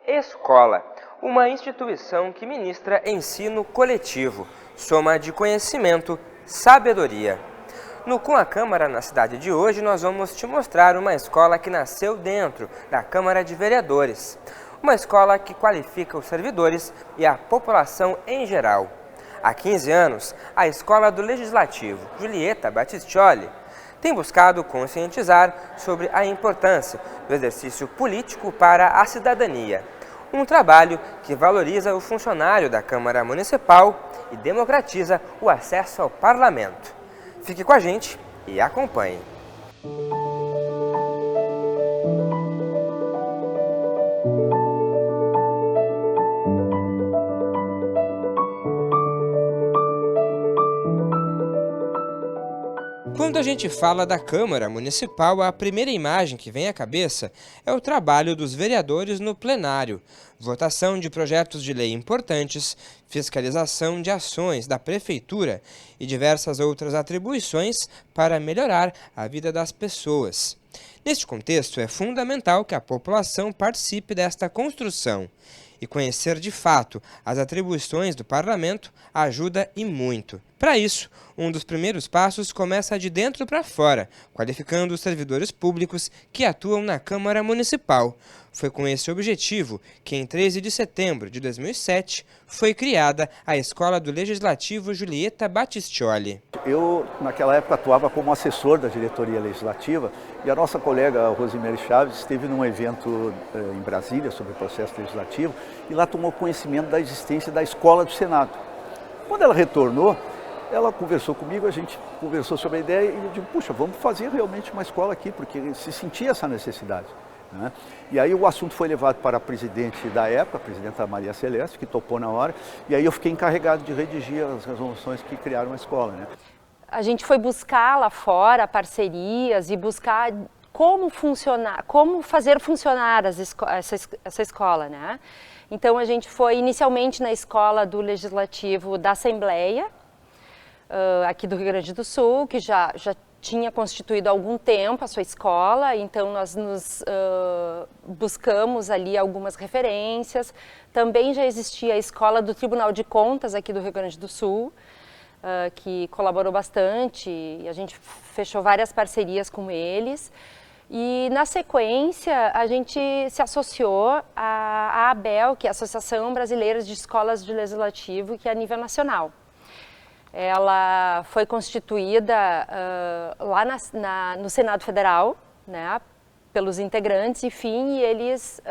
Escola, uma instituição que ministra ensino coletivo, soma de conhecimento, sabedoria. No Com a Câmara, na cidade de hoje, nós vamos te mostrar uma escola que nasceu dentro da Câmara de Vereadores. Uma escola que qualifica os servidores e a população em geral. Há 15 anos, a Escola do Legislativo, Julieta Battistioli, tem buscado conscientizar sobre a importância do exercício político para a cidadania. Um trabalho que valoriza o funcionário da Câmara Municipal e democratiza o acesso ao parlamento. Fique com a gente e acompanhe. Quando a gente fala da Câmara Municipal, a primeira imagem que vem à cabeça é o trabalho dos vereadores no plenário, votação de projetos de lei importantes, fiscalização de ações da Prefeitura e diversas outras atribuições para melhorar a vida das pessoas. Neste contexto, é fundamental que a população participe desta construção. E conhecer de fato as atribuições do parlamento ajuda e muito. Para isso, um dos primeiros passos começa de dentro para fora, qualificando os servidores públicos que atuam na Câmara Municipal. Foi com esse objetivo que, em 13 de setembro de 2007, foi criada a Escola do Legislativo Julieta Battistioli. Eu, naquela época, atuava como assessor da diretoria legislativa e a nossa colega Rosemary Chaves esteve num evento em Brasília sobre o processo legislativo e lá tomou conhecimento da existência da Escola do Senado. Quando ela retornou, ela conversou comigo, a gente conversou sobre a ideia e eu digo, puxa, vamos fazer realmente uma escola aqui, porque se sentia essa necessidade. Né? E aí o assunto foi levado para a presidente da época, a presidenta Maria Celeste, que topou na hora, e aí eu fiquei encarregado de redigir as resoluções que criaram a escola. Né? A gente foi buscar lá fora parcerias e buscar como funcionar, como fazer funcionar essa escola, né? Então a gente foi inicialmente na Escola do Legislativo da Assembleia, aqui do Rio Grande do Sul, que já tinha constituído há algum tempo a sua escola, então nós buscamos ali algumas referências. Também já existia a Escola do Tribunal de Contas aqui do Rio Grande do Sul, que colaborou bastante, e a gente fechou várias parcerias com eles. E na sequência a gente se associou à ABEL, que é a Associação Brasileira de Escolas de Legislativo, que é a nível nacional. Ela foi constituída lá no Senado Federal, né, pelos integrantes, enfim, e eles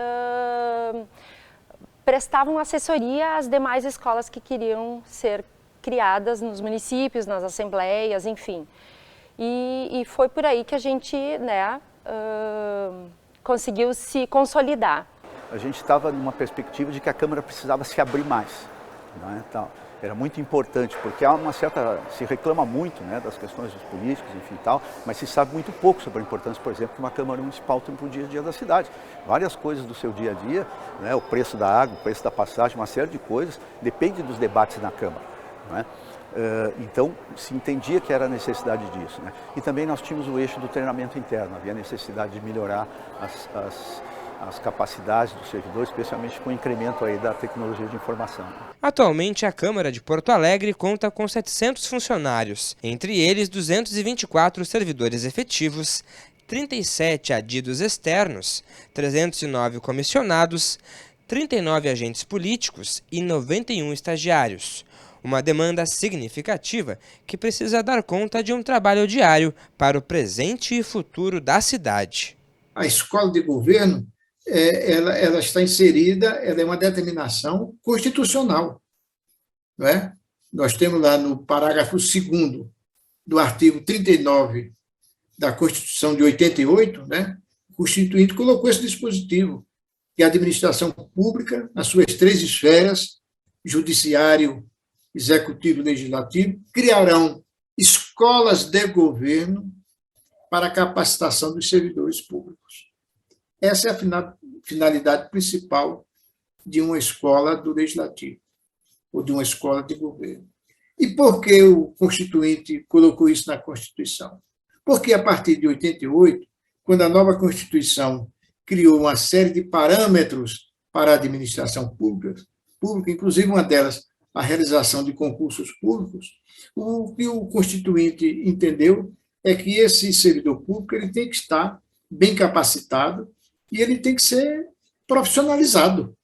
prestavam assessoria às demais escolas que queriam ser criadas nos municípios, nas assembleias, enfim. E foi por aí que a gente, né, conseguiu se consolidar. A gente estava numa perspectiva de que a Câmara precisava se abrir mais. Né? Então, era muito importante, porque há uma certa, se reclama muito, né, das questões dos políticos, enfim, tal, mas se sabe muito pouco sobre a importância, por exemplo, que uma Câmara Municipal tem para o dia a dia da cidade. Várias coisas do seu dia a dia, né, o preço da água, o preço da passagem, uma série de coisas, depende dos debates na Câmara. Né? Então, se entendia que era a necessidade disso. Né? E também nós tínhamos o eixo do treinamento interno, havia necessidade de melhorar as capacidades dos servidores, especialmente com o incremento aí da tecnologia de informação. Atualmente, a Câmara de Porto Alegre conta com 700 funcionários, entre eles 224 servidores efetivos, 37 adidos externos, 309 comissionados, 39 agentes políticos e 91 estagiários. Uma demanda significativa que precisa dar conta de um trabalho diário para o presente e futuro da cidade. A escola de governo, ela está inserida, ela é uma determinação constitucional. Não é? Nós temos lá no parágrafo 2º do artigo 39 da Constituição de 88, né? O Constituinte colocou esse dispositivo, que a administração pública, nas suas 3 esferas, judiciário, executivo e legislativo, criarão escolas de governo para a capacitação dos servidores públicos. Essa é a finalidade principal de uma escola do legislativo, ou de uma escola de governo. E por que o Constituinte colocou isso na Constituição? Porque a partir de 88, quando a nova Constituição criou uma série de parâmetros para a administração pública, inclusive uma delas, a realização de concursos públicos, o que o Constituinte entendeu é que esse servidor público ele tem que estar bem capacitado e ele tem que ser profissionalizado.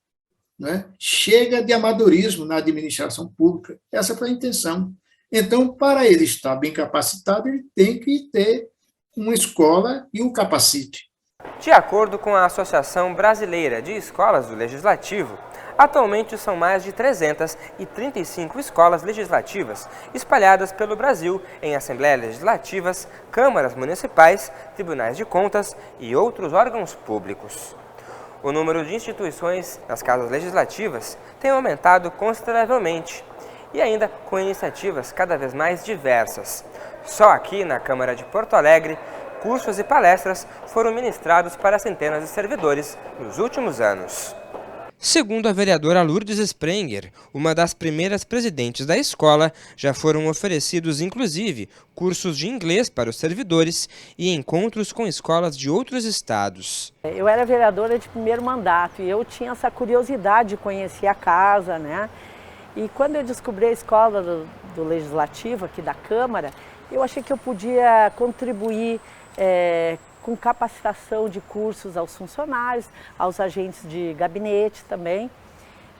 Né? Chega de amadorismo na administração pública, essa foi a intenção. Então, para ele estar bem capacitado, ele tem que ter uma escola e o capacite. De acordo com a Associação Brasileira de Escolas do Legislativo, atualmente são mais de 335 escolas legislativas espalhadas pelo Brasil em assembleias legislativas, câmaras municipais, tribunais de contas e outros órgãos públicos. O número de instituições nas casas legislativas tem aumentado consideravelmente e ainda com iniciativas cada vez mais diversas. Só aqui na Câmara de Porto Alegre, cursos e palestras foram ministrados para centenas de servidores nos últimos anos. Segundo a vereadora Lourdes Sprenger, uma das primeiras presidentes da escola, já foram oferecidos inclusive cursos de inglês para os servidores e encontros com escolas de outros estados. Eu era vereadora de primeiro mandato e eu tinha essa curiosidade de conhecer a casa, né? E quando eu descobri a escola do Legislativo aqui da Câmara, eu achei que eu podia contribuir com capacitação de cursos aos funcionários, aos agentes de gabinete também.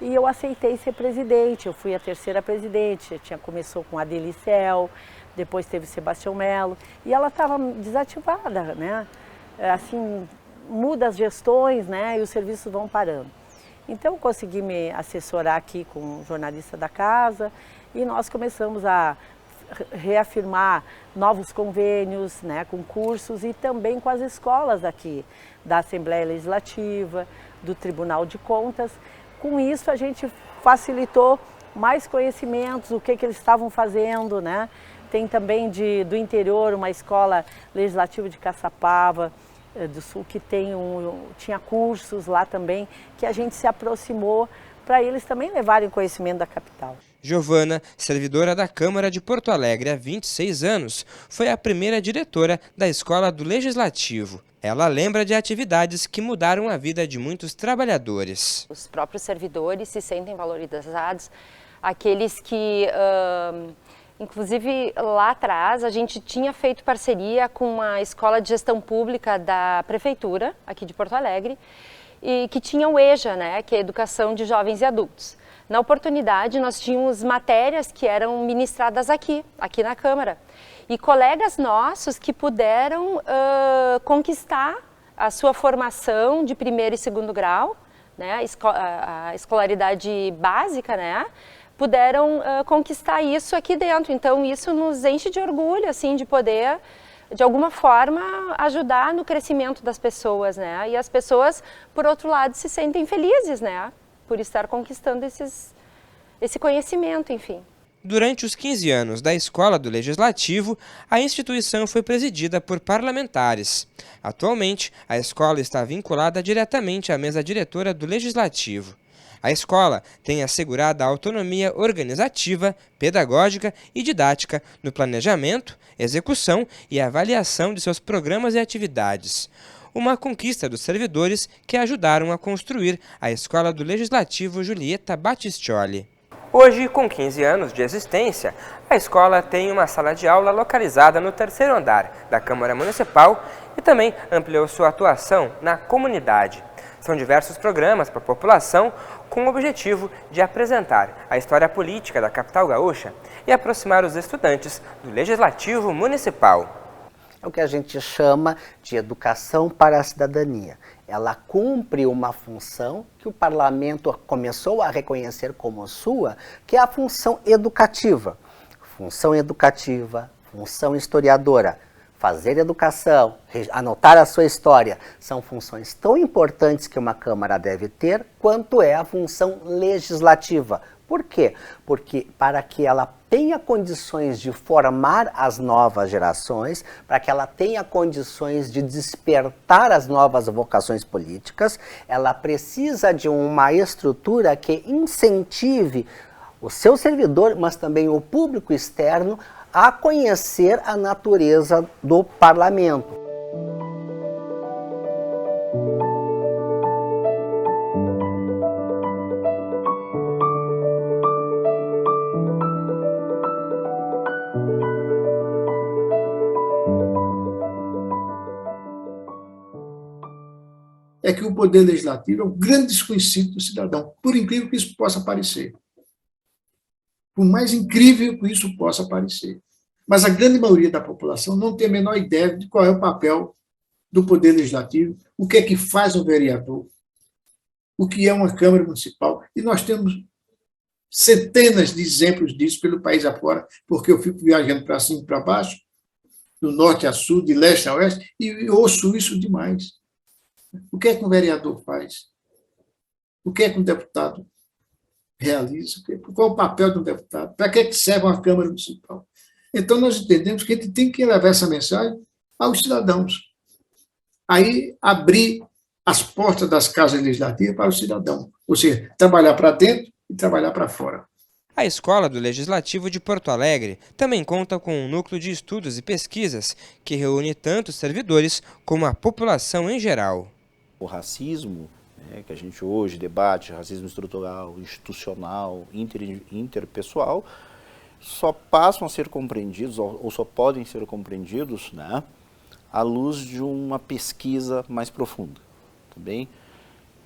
E eu aceitei ser presidente, eu fui a terceira presidente, começou com a Delicel, depois teve Sebastião Melo, e ela estava desativada, né? Assim, muda as gestões, né? E os serviços vão parando. Então, eu consegui me assessorar aqui com o jornalista da casa e nós começamos a reafirmar novos convênios, né, com cursos e também com as escolas aqui, da Assembleia Legislativa, do Tribunal de Contas. Com isso, a gente facilitou mais conhecimentos, o que eles estavam fazendo, né? Tem também do interior uma escola legislativa de Caçapava, do Sul, que tinha cursos lá também, que a gente se aproximou para eles também levarem conhecimento da capital. Giovana, servidora da Câmara de Porto Alegre há 26 anos, foi a primeira diretora da Escola do Legislativo. Ela lembra de atividades que mudaram a vida de muitos trabalhadores. Os próprios servidores se sentem valorizados, aqueles que, inclusive lá atrás, a gente tinha feito parceria com uma escola de gestão pública da Prefeitura, aqui de Porto Alegre, e que tinha o EJA, né, que é a Educação de Jovens e Adultos. Na oportunidade, nós tínhamos matérias que eram ministradas aqui na Câmara. E colegas nossos que puderam conquistar a sua formação de primeiro e segundo grau, né, a escolaridade básica, né, puderam conquistar isso aqui dentro. Então, isso nos enche de orgulho, assim, de poder, de alguma forma, ajudar no crescimento das pessoas, né? E as pessoas, por outro lado, se sentem felizes, né? Por estar conquistando esse conhecimento, enfim. Durante os 15 anos da Escola do Legislativo, a instituição foi presidida por parlamentares. Atualmente, a escola está vinculada diretamente à mesa diretora do Legislativo. A escola tem assegurada a autonomia organizativa, pedagógica e didática no planejamento, execução e avaliação de seus programas e atividades. Uma conquista dos servidores que ajudaram a construir a Escola do Legislativo Julieta Battistioli. Hoje, com 15 anos de existência, a escola tem uma sala de aula localizada no terceiro andar da Câmara Municipal e também ampliou sua atuação na comunidade. São diversos programas para a população com o objetivo de apresentar a história política da capital gaúcha e aproximar os estudantes do Legislativo Municipal. É o que a gente chama de educação para a cidadania. Ela cumpre uma função que o parlamento começou a reconhecer como sua, que é a função educativa. Função educativa, função historiadora, fazer educação, anotar a sua história, são funções tão importantes que uma Câmara deve ter, quanto é a função legislativa. Por quê? Porque para que ela tenha condições de formar as novas gerações, para que ela tenha condições de despertar as novas vocações políticas, ela precisa de uma estrutura que incentive o seu servidor, mas também o público externo, a conhecer a natureza do parlamento. é que o poder legislativo é um grande desconhecido do cidadão, por incrível que isso possa parecer. Por mais incrível que isso possa parecer. Mas a grande maioria da população não tem a menor ideia de qual é o papel do poder legislativo, o que é que faz um vereador, o que é uma Câmara Municipal. E nós temos centenas de exemplos disso pelo país afora, porque eu fico viajando para cima e para baixo, do norte a sul, de leste a oeste, e ouço isso demais. O que é que um vereador faz? O que é que um deputado realiza? Qual é o papel de um deputado? Para que é que serve uma Câmara Municipal? Então, nós entendemos que a gente tem que levar essa mensagem aos cidadãos. Aí, abrir as portas das casas legislativas para o cidadão. Ou seja, trabalhar para dentro e trabalhar para fora. A Escola do Legislativo de Porto Alegre também conta com um núcleo de estudos e pesquisas que reúne tanto os servidores como a população em geral. O racismo, né, que a gente hoje debate, racismo estrutural, institucional, interpessoal, só passam a ser compreendidos, ou só podem ser compreendidos, né, à luz de uma pesquisa mais profunda. Também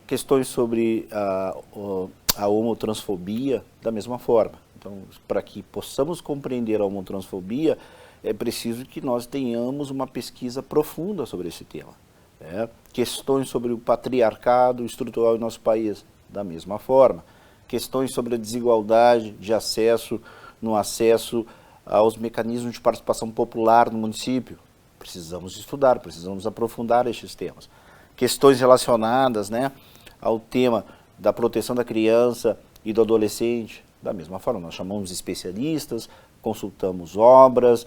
questões sobre a homotransfobia da mesma forma. Então, para que possamos compreender a homotransfobia, é preciso que nós tenhamos uma pesquisa profunda sobre esse tema. Né? Questões sobre o patriarcado estrutural em nosso país, da mesma forma. Questões sobre a desigualdade de acesso, no acesso aos mecanismos de participação popular no município. Precisamos estudar, precisamos aprofundar estes temas. Questões relacionadas, né, ao tema da proteção da criança e do adolescente, da mesma forma. Nós chamamos especialistas, consultamos obras,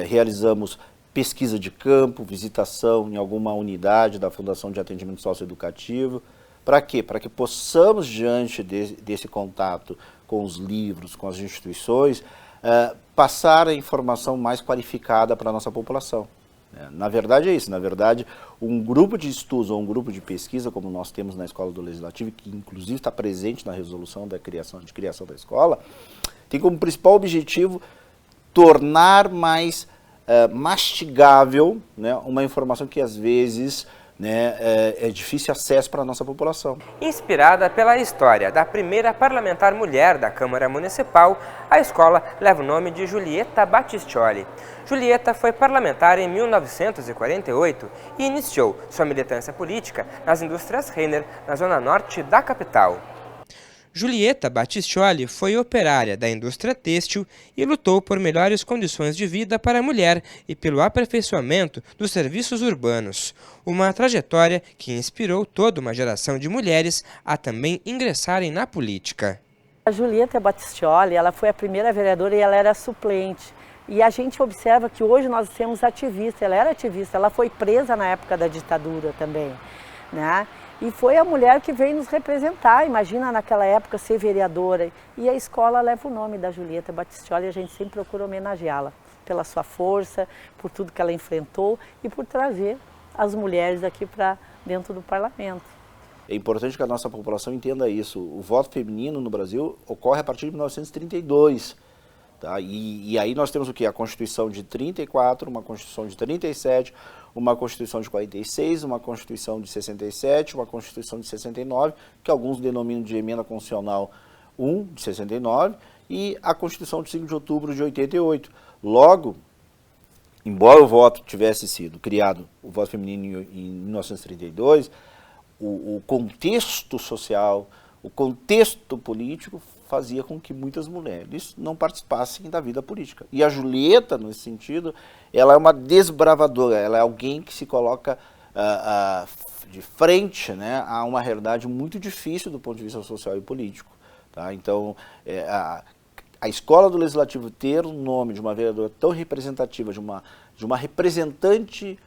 realizamos pesquisa de campo, visitação em alguma unidade da Fundação de Atendimento Socioeducativo. Para quê? Para que possamos, diante desse contato com os livros, com as instituições, passar a informação mais qualificada para a nossa população. Na verdade é isso, na verdade um grupo de estudos ou um grupo de pesquisa, como nós temos na Escola do Legislativo, que inclusive está presente na resolução de criação da escola, tem como principal objetivo tornar mais mastigável, né, uma informação que às vezes, né, é difícil acesso para a nossa população. Inspirada pela história da primeira parlamentar mulher da Câmara Municipal, a escola leva o nome de Julieta Battistioli. Julieta foi parlamentar em 1948 e iniciou sua militância política nas indústrias Renner, na zona norte da capital. Julieta Battistioli foi operária da indústria têxtil e lutou por melhores condições de vida para a mulher e pelo aperfeiçoamento dos serviços urbanos. Uma trajetória que inspirou toda uma geração de mulheres a também ingressarem na política. A Julieta Battistioli, ela foi a primeira vereadora e ela era suplente. E a gente observa que hoje nós temos ativista, ela era ativista, ela foi presa na época da ditadura também, né? E foi a mulher que veio nos representar, imagina naquela época ser vereadora. E a escola leva o nome da Julieta Battistioli e a gente sempre procura homenageá-la pela sua força, por tudo que ela enfrentou e por trazer as mulheres aqui para dentro do parlamento. É importante que a nossa população entenda isso. O voto feminino no Brasil ocorre a partir de 1932. Tá? E aí nós temos o quê? A Constituição de 34, uma Constituição de 37, uma Constituição de 46, uma Constituição de 67, uma Constituição de 69, que alguns denominam de Emenda Constitucional 1, de 69, e a Constituição de 5 de outubro de 88. Logo, embora o voto tivesse sido criado, o voto feminino em 1932, o contexto social, o contexto político fazia com que muitas mulheres não participassem da vida política. E a Julieta, nesse sentido, ela é uma desbravadora, ela é alguém que se coloca de frente, né, a uma realidade muito difícil do ponto de vista social e político. Tá? Então, a Escola do Legislativo ter o nome de uma vereadora tão representativa, de uma representante,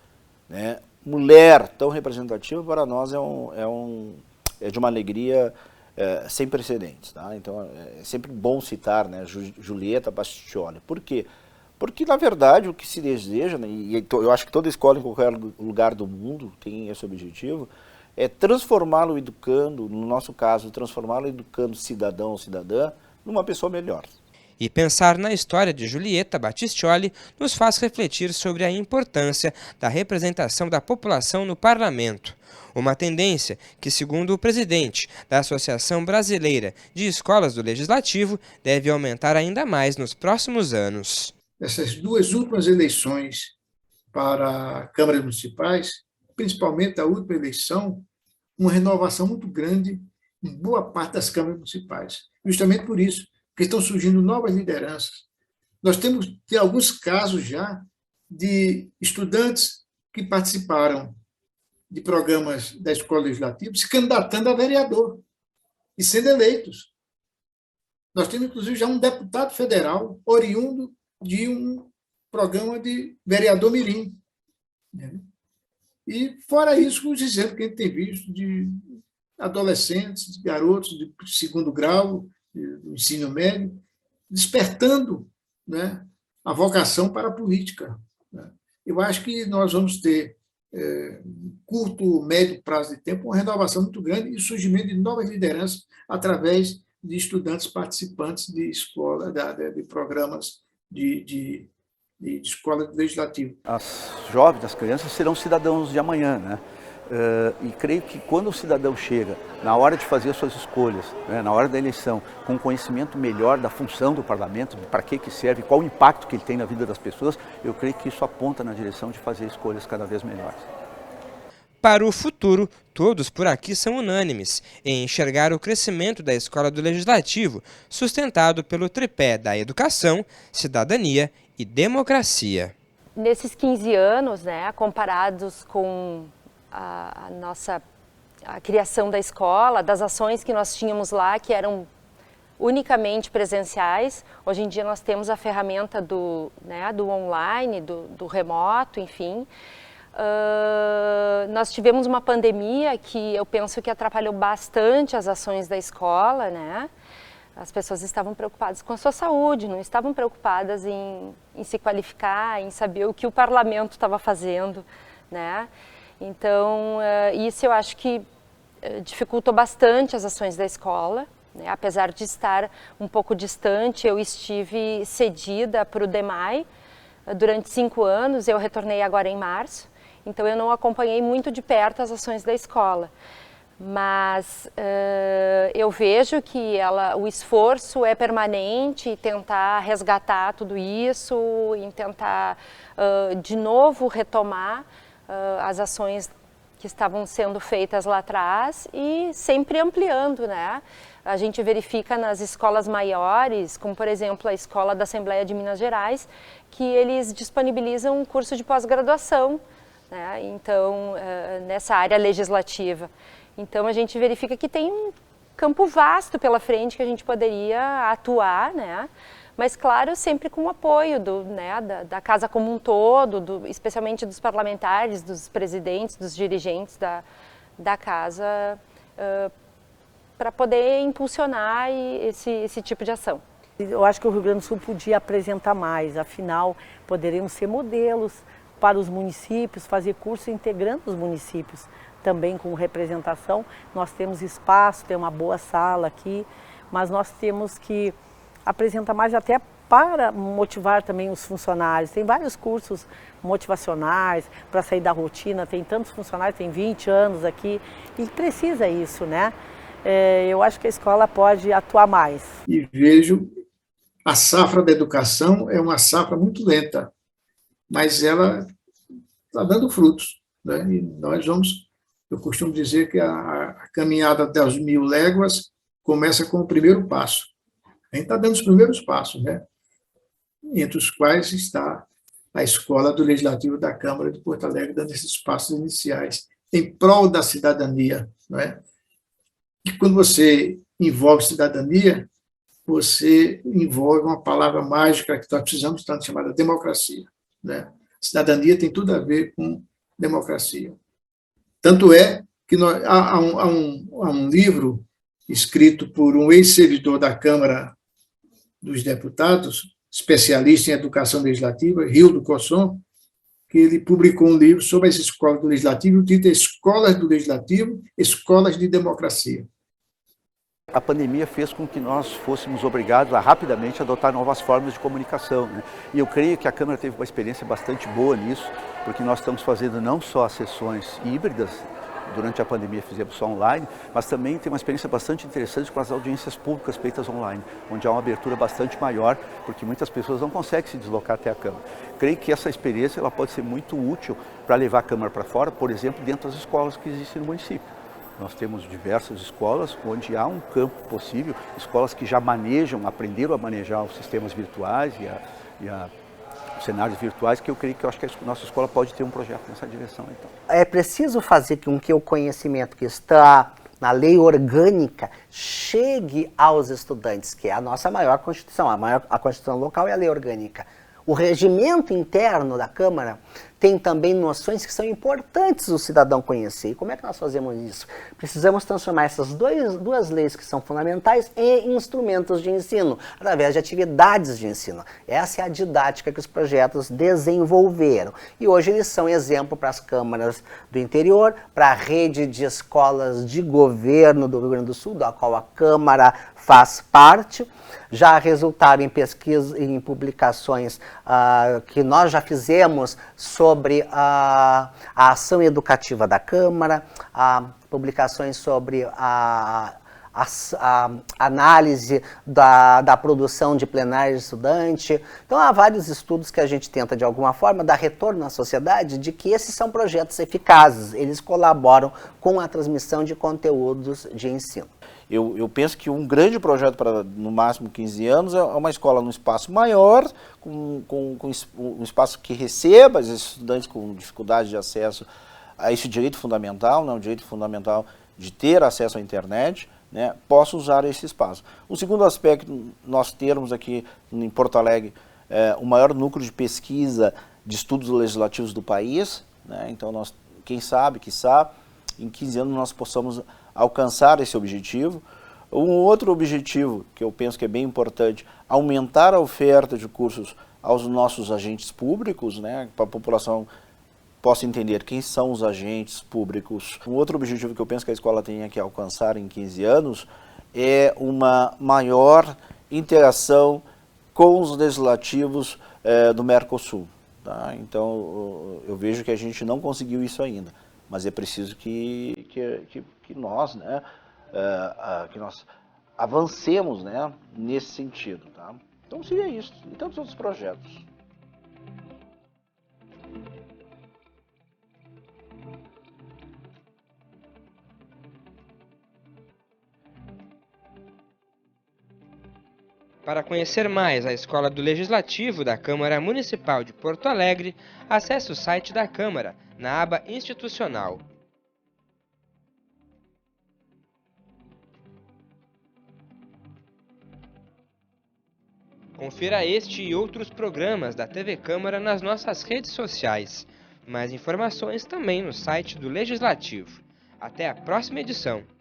né, mulher tão representativa, para nós é de uma alegria sem precedentes. Tá? Então, é sempre bom citar, né, Julieta Battistioli. Por quê? Porque, na verdade, o que se deseja, né, e eu acho que toda escola em qualquer lugar do mundo tem esse objetivo, é transformá-lo educando, no nosso caso, transformá-lo educando cidadão ou cidadã numa pessoa melhor. E pensar na história de Julieta Battistioli nos faz refletir sobre a importância da representação da população no parlamento. Uma tendência que, segundo o presidente da Associação Brasileira de Escolas do Legislativo, deve aumentar ainda mais nos próximos anos. Essas duas últimas eleições para câmaras municipais, principalmente a última eleição, uma renovação muito grande em boa parte das câmaras municipais. Justamente por isso, porque estão surgindo novas lideranças. Nós temos alguns casos já de estudantes que participaram de programas da Escola Legislativa se candidatando a vereador e sendo eleitos. Nós temos, inclusive, já um deputado federal oriundo de um programa de vereador mirim. E, fora isso, os exemplos que a gente tem visto de adolescentes, garotos de segundo grau, do ensino médio, despertando, né, a vocação para a política. Eu acho que nós vamos ter, curto, médio prazo de tempo, uma renovação muito grande e o surgimento de novas lideranças através de estudantes participantes de escola, de programas de escola legislativa. As jovens, as crianças serão cidadãos de amanhã, né? E creio que quando o cidadão chega, na hora de fazer as suas escolhas, né, na hora da eleição, com um conhecimento melhor da função do parlamento, para que serve, qual o impacto que ele tem na vida das pessoas, eu creio que isso aponta na direção de fazer escolhas cada vez melhores. Para o futuro, todos por aqui são unânimes em enxergar o crescimento da Escola do Legislativo, sustentado pelo tripé da educação, cidadania e democracia. Nesses 15 anos, né, comparados com a criação da escola, das ações que nós tínhamos lá, que eram unicamente presenciais, hoje em dia nós temos a ferramenta do online, do remoto, enfim. Nós tivemos uma pandemia que eu penso que atrapalhou bastante as ações da escola, né? As pessoas estavam preocupadas com a sua saúde, não estavam preocupadas em se qualificar, em saber o que o parlamento estava fazendo, né? Então, isso eu acho que dificultou bastante as ações da escola, né? Apesar de estar um pouco distante, eu estive cedida para o DEMAI durante 5 anos, eu retornei agora em março, então eu não acompanhei muito de perto as ações da escola. Mas eu vejo que o esforço é permanente em tentar resgatar tudo isso, em tentar de novo retomar as ações que estavam sendo feitas lá atrás e sempre ampliando, né? A gente verifica nas escolas maiores, como por exemplo a Escola da Assembleia de Minas Gerais, que eles disponibilizam um curso de pós-graduação, né? Então, nessa área legislativa. Então a gente verifica que tem um campo vasto pela frente que a gente poderia atuar, né? Mas claro, sempre com o apoio da casa como um todo, especialmente dos parlamentares, dos presidentes, dos dirigentes da casa, para poder impulsionar esse tipo de ação. Eu acho que o Rio Grande do Sul podia apresentar mais, afinal poderíamos ser modelos para os municípios, fazer curso integrando os municípios. Também com representação, nós temos espaço, tem uma boa sala aqui, mas nós temos que apresentar mais até para motivar também os funcionários. Tem vários cursos motivacionais para sair da rotina, tem tantos funcionários, tem 20 anos aqui e precisa isso, né? Eu acho que a escola pode atuar mais. E vejo a safra da educação é uma safra muito lenta, mas ela está dando frutos, né? E nós vamos... Eu costumo dizer que a caminhada das 1000 léguas começa com o primeiro passo. A gente está dando os primeiros passos, né? Entre os quais está a Escola do Legislativo da Câmara de Porto Alegre, dando esses passos iniciais, em prol da cidadania. Não é? E quando você envolve cidadania, você envolve uma palavra mágica que nós precisamos tanto, chamada democracia. Né? Cidadania tem tudo a ver com democracia. Tanto é que há um livro escrito por um ex-servidor da Câmara dos Deputados, especialista em educação legislativa, Rildo Cosson, que ele publicou um livro sobre as escolas do Legislativo, o título é Escolas do Legislativo, Escolas de Democracia. a pandemia fez com que nós fôssemos obrigados a rapidamente adotar novas formas de comunicação, né? E eu creio que a Câmara teve uma experiência bastante boa nisso, porque nós estamos fazendo não só as sessões híbridas, durante a pandemia fizemos só online, mas também tem uma experiência bastante interessante com as audiências públicas feitas online, onde há uma abertura bastante maior, porque muitas pessoas não conseguem se deslocar até a Câmara. Creio que essa experiência ela pode ser muito útil para levar a Câmara para fora, por exemplo, dentro das escolas que existem no município. Nós temos diversas escolas onde há um campo possível, escolas que já manejam, aprenderam a manejar os sistemas virtuais e os cenários virtuais, que eu creio que eu acho que a nossa escola pode ter um projeto nessa direção. Então. É preciso fazer com que o conhecimento que está na lei orgânica chegue aos estudantes, que é a nossa maior Constituição, a Constituição local é a lei orgânica. O regimento interno da Câmara tem também noções que são importantes o cidadão conhecer. E como é que nós fazemos isso? Precisamos transformar essas duas leis que são fundamentais em instrumentos de ensino, através de atividades de ensino. Essa é a didática que os projetos desenvolveram. E hoje eles são exemplo para as câmaras do interior, para a rede de escolas de governo do Rio Grande do Sul, da qual a Câmara faz parte. Já resultaram em pesquisas, em publicações que nós já fizemos sobre a ação educativa da Câmara, publicações sobre a análise da produção de plenário de estudante. Então, há vários estudos que a gente tenta, de alguma forma, dar retorno à sociedade de que esses são projetos eficazes, eles colaboram com a transmissão de conteúdos de ensino. Eu penso que um grande projeto para, no máximo, 15 anos é uma escola num espaço maior, com um espaço que receba os estudantes com dificuldade de acesso a esse direito fundamental, né, o direito fundamental de ter acesso à internet, né, possa usar esse espaço. O segundo aspecto, nós termos aqui em Porto Alegre o maior núcleo de pesquisa de estudos legislativos do país, né, então nós, quem sabe, quiçá, em 15 anos nós possamos alcançar esse objetivo. Um outro objetivo que eu penso que é bem importante, aumentar a oferta de cursos aos nossos agentes públicos, né, para a população possa entender quem são os agentes públicos. Um outro objetivo que eu penso que a escola tem que alcançar em 15 anos é uma maior interação com os legislativos do Mercosul. Tá? Então, eu vejo que a gente não conseguiu isso ainda, mas é preciso que nós, né, que nós avancemos, né, nesse sentido. Tá? Então seria isso, e tantos outros projetos. Para conhecer mais a Escola do Legislativo da Câmara Municipal de Porto Alegre, acesse o site da Câmara, na aba Institucional. Confira este e outros programas da TV Câmara nas nossas redes sociais. Mais informações também no site do Legislativo. Até a próxima edição!